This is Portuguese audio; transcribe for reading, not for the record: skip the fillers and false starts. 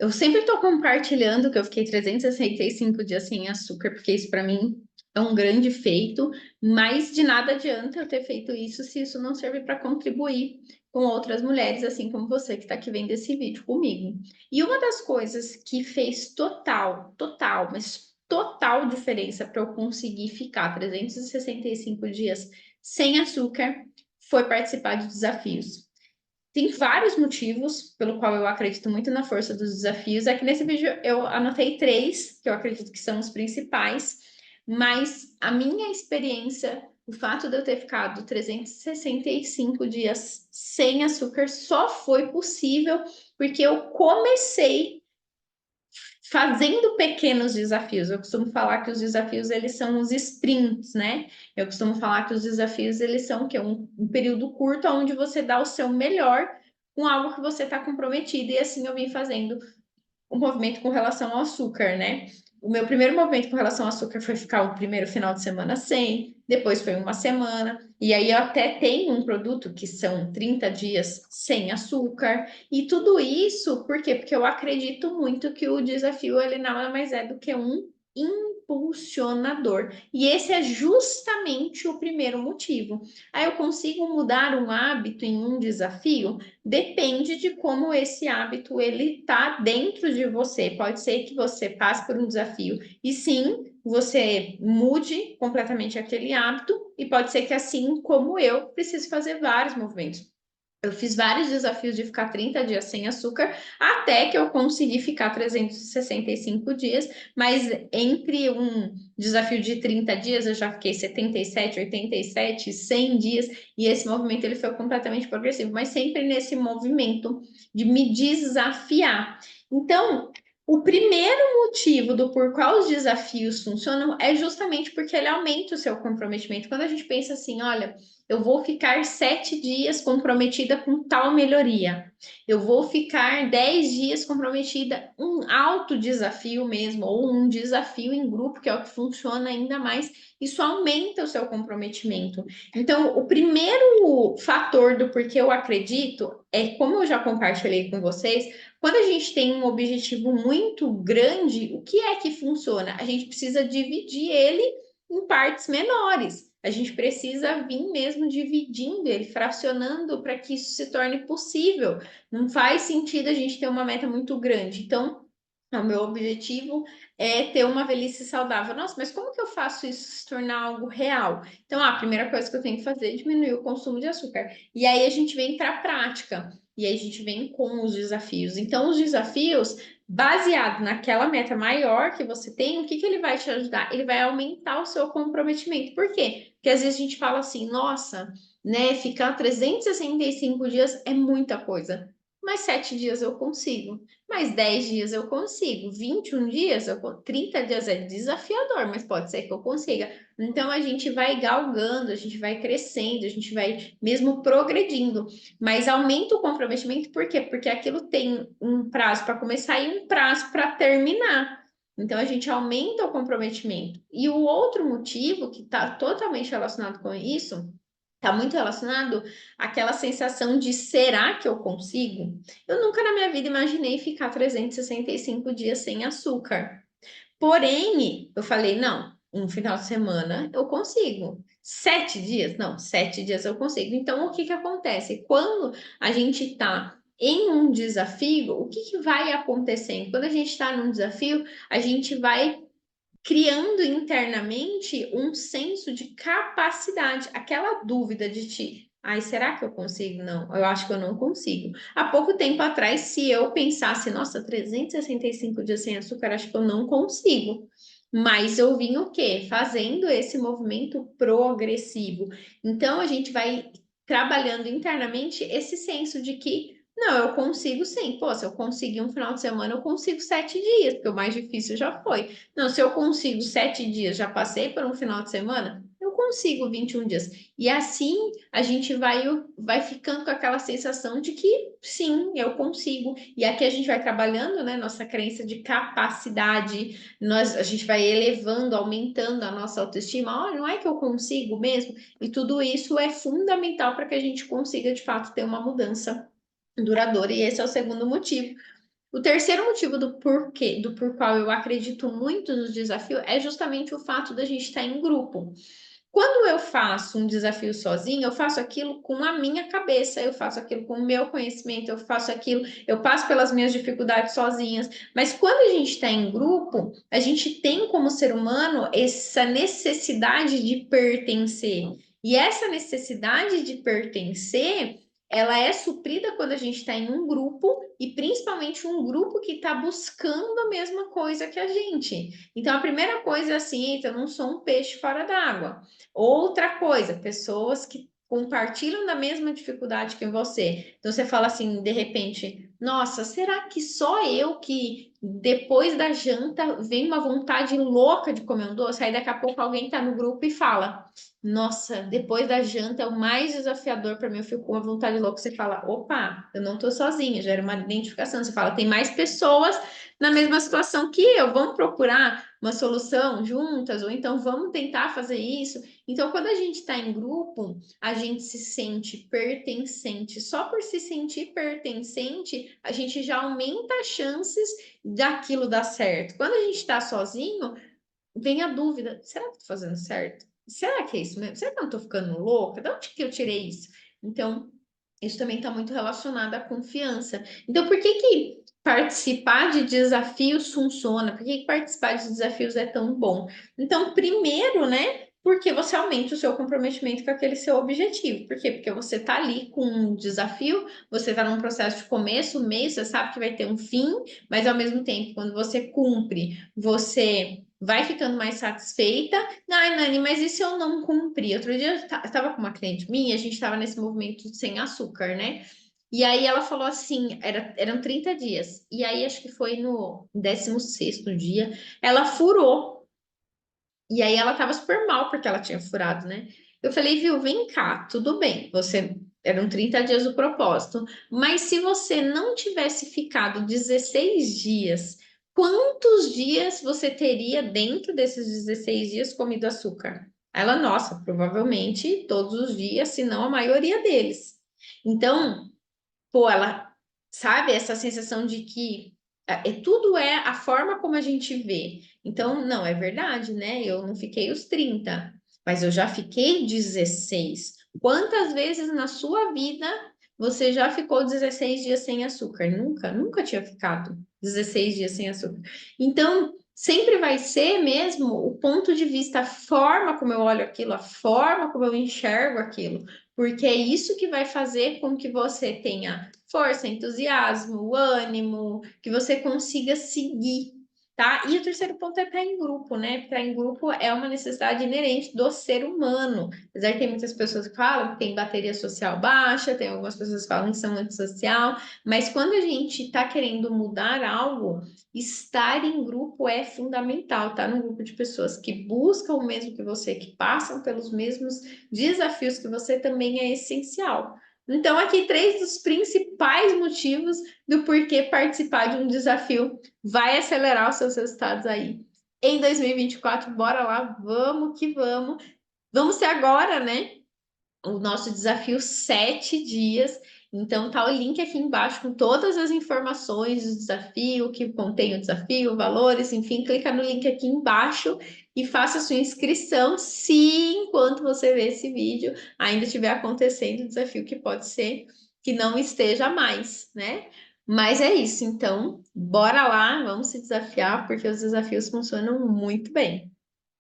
eu sempre estou compartilhando que eu fiquei 365 dias sem açúcar, porque isso para mim é um grande feito, mas de nada adianta eu ter feito isso se isso não servir para contribuir com outras mulheres, assim como você que está aqui vendo esse vídeo comigo. E uma das coisas que fez mas total diferença para eu conseguir ficar 365 dias sem açúcar foi participar de desafios. Tem vários motivos pelo qual eu acredito muito na força dos desafios. Aqui nesse vídeo eu anotei três, que eu acredito que são os principais, mas a minha experiência, o fato de eu ter ficado 365 dias sem açúcar só foi possível porque eu comecei fazendo pequenos desafios. Eu costumo falar que os desafios eles são os sprints, né? Eu costumo falar que os desafios eles são que um período curto onde você dá o seu melhor com algo que você está comprometido e assim eu vim fazendo o movimento com relação ao açúcar, né? O meu primeiro movimento com relação ao açúcar foi ficar o primeiro final de semana sem, depois foi uma semana, e aí eu até tenho um produto que são 30 dias sem açúcar, e tudo isso, por quê? Porque eu acredito muito que o desafio ele nada mais é do que um impulsionador. E esse é justamente o primeiro motivo. Aí eu consigo mudar um hábito em um desafio? Depende de como esse hábito ele está dentro de você. Pode ser que você passe por um desafio e sim, você mude completamente aquele hábito e pode ser que assim como eu precise fazer vários movimentos. Eu fiz vários desafios de ficar 30 dias sem açúcar, até que eu consegui ficar 365 dias, mas entre um desafio de 30 dias, eu já fiquei 77, 87, 100 dias, e esse movimento ele foi completamente progressivo, mas sempre nesse movimento de me desafiar. Então, o primeiro motivo do por qual os desafios funcionam é justamente porque ele aumenta o seu comprometimento. Quando a gente pensa assim, olha, eu vou ficar 7 dias comprometida com tal melhoria. Eu vou ficar 10 dias comprometida, um alto desafio mesmo, ou um desafio em grupo, que é o que funciona ainda mais. Isso aumenta o seu comprometimento. Então, o primeiro fator do porquê eu acredito é, como eu já compartilhei com vocês, quando a gente tem um objetivo muito grande, o que é que funciona? A gente precisa dividir ele em partes menores. A gente precisa vir mesmo dividindo ele, fracionando para que isso se torne possível. Não faz sentido a gente ter uma meta muito grande. Então, o meu objetivo é ter uma velhice saudável. Nossa, mas como que eu faço isso se tornar algo real? Então, a primeira coisa que eu tenho que fazer é diminuir o consumo de açúcar. E aí a gente vem para a prática. E aí a gente vem com os desafios. Então, os desafios baseado naquela meta maior que você tem, o que que ele vai te ajudar? Ele vai aumentar o seu comprometimento. Por quê? Porque às vezes a gente fala assim, nossa, né, ficar 365 dias é muita coisa. Mas 7 dias eu consigo, mais 10 dias eu consigo, 21 dias, 30 dias é desafiador, mas pode ser que eu consiga. Então a gente vai galgando, a gente vai crescendo, a gente vai mesmo progredindo. Mas aumenta o comprometimento, por quê? Porque aquilo tem um prazo para começar e um prazo para terminar. Então a gente aumenta o comprometimento. E o outro motivo que está totalmente relacionado com isso, está muito relacionado àquela sensação de será que eu consigo? Eu nunca na minha vida imaginei ficar 365 dias sem açúcar. Porém, eu falei, não, um final de semana eu consigo. 7 dias? Não, 7 dias eu consigo. Então, o que que acontece? Quando a gente está em um desafio, o que que vai acontecendo? Quando a gente está num desafio, a gente vai criando internamente um senso de capacidade, aquela dúvida de ti. Ai, será que eu consigo? Não, eu acho que eu não consigo. Há pouco tempo atrás, se eu pensasse, nossa, 365 dias sem açúcar, acho que eu não consigo. Mas eu vim o quê? Fazendo esse movimento progressivo. Então, a gente vai trabalhando internamente esse senso de que não, eu consigo sim. Pô, se eu conseguir um final de semana, eu consigo 7 dias, porque o mais difícil já foi. Não, se eu consigo 7 dias, já passei por um final de semana, eu consigo 21 dias. E assim a gente vai ficando com aquela sensação de que sim, eu consigo. E aqui a gente vai trabalhando, né, nossa crença de capacidade, a gente vai elevando, aumentando a nossa autoestima. Oh, não é que eu consigo mesmo? E tudo isso é fundamental para que a gente consiga de fato ter uma mudança duradoura. E esse é o segundo motivo O terceiro motivo do porquê, do por qual eu acredito muito no desafio, é justamente o fato da gente estar em grupo. Quando eu faço um desafio sozinho, eu faço aquilo com a minha cabeça, eu faço aquilo com o meu conhecimento, eu faço aquilo, eu passo pelas minhas dificuldades sozinhas. Mas quando a gente está em grupo, a gente tem como ser humano essa necessidade de pertencer. E essa necessidade de pertencer, ela é suprida quando a gente está em um grupo, e principalmente um grupo que está buscando a mesma coisa que a gente. Então, a primeira coisa é assim, eita, eu não sou um peixe fora d'água. Outra coisa, pessoas que compartilham da mesma dificuldade que você. Então você fala assim, de repente, nossa, será que só eu que depois da janta vem uma vontade louca de comer um doce? Aí daqui a pouco alguém tá no grupo e fala, nossa, depois da janta é o mais desafiador para mim, eu fico com uma vontade louca. Você fala, opa, eu não tô sozinha, já era uma identificação. Você fala, tem mais pessoas na mesma situação que eu, vamos procurar uma solução juntas, ou então vamos tentar fazer isso. Então, quando a gente está em grupo, a gente se sente pertencente. Só por se sentir pertencente, a gente já aumenta as chances daquilo dar certo. Quando a gente está sozinho, vem a dúvida: será que estou fazendo certo? Será que é isso mesmo? Será que eu não estou ficando louca? De onde que eu tirei isso? Então, isso também está muito relacionado à confiança. Então, por que que participar de desafios funciona? Por que que participar de desafios é tão bom? Então, primeiro, né? Porque você aumenta o seu comprometimento com aquele seu objetivo. Por quê? Porque você está ali com um desafio, você está num processo de começo, meio, você sabe que vai ter um fim, mas ao mesmo tempo, quando você cumpre, você vai ficando mais satisfeita. Ai, Nani, mas e se eu não cumprir? Outro dia eu estava com uma cliente minha, a gente estava nesse movimento sem açúcar, né? E aí ela falou assim, eram 30 dias. E aí acho que foi no 16º dia, ela furou. E aí ela tava super mal porque ela tinha furado, né? Eu falei, viu, vem cá, tudo bem. Você eram 30 dias o propósito, mas se você não tivesse ficado 16 dias, quantos dias você teria dentro desses 16 dias comido açúcar? Ela, nossa, provavelmente todos os dias, se não a maioria deles. Então, pô, ela sabe essa sensação de que tudo é a forma como a gente vê. Então, não, é verdade, né? Eu não fiquei os 30, mas eu já fiquei 16. Quantas vezes na sua vida você já ficou 16 dias sem açúcar? Nunca, nunca tinha ficado 16 dias sem açúcar. Então, sempre vai ser mesmo o ponto de vista, a forma como eu olho aquilo, a forma como eu enxergo aquilo, porque é isso que vai fazer com que você tenha força, entusiasmo, ânimo, que você consiga seguir, tá? E o terceiro ponto é estar em grupo, né? Estar em grupo é uma necessidade inerente do ser humano. Apesar que tem muitas pessoas que falam que tem bateria social baixa, tem algumas pessoas que falam que são antissocial, mas quando a gente está querendo mudar algo, estar em grupo é fundamental, tá? Num grupo de pessoas que buscam o mesmo que você, que passam pelos mesmos desafios que você, também é essencial. Então, aqui três dos principais motivos do porquê participar de um desafio vai acelerar os seus resultados aí. Em 2024, bora lá, vamos que vamos. Vamos ser agora, né? O nosso desafio 7 dias. Então, tá o link aqui embaixo com todas as informações do desafio, que contém o desafio, valores, enfim, clica no link aqui embaixo e faça a sua inscrição se enquanto você vê esse vídeo ainda estiver acontecendo o desafio, que pode ser que não esteja mais, né? Mas é isso, então, bora lá, vamos se desafiar, porque os desafios funcionam muito bem.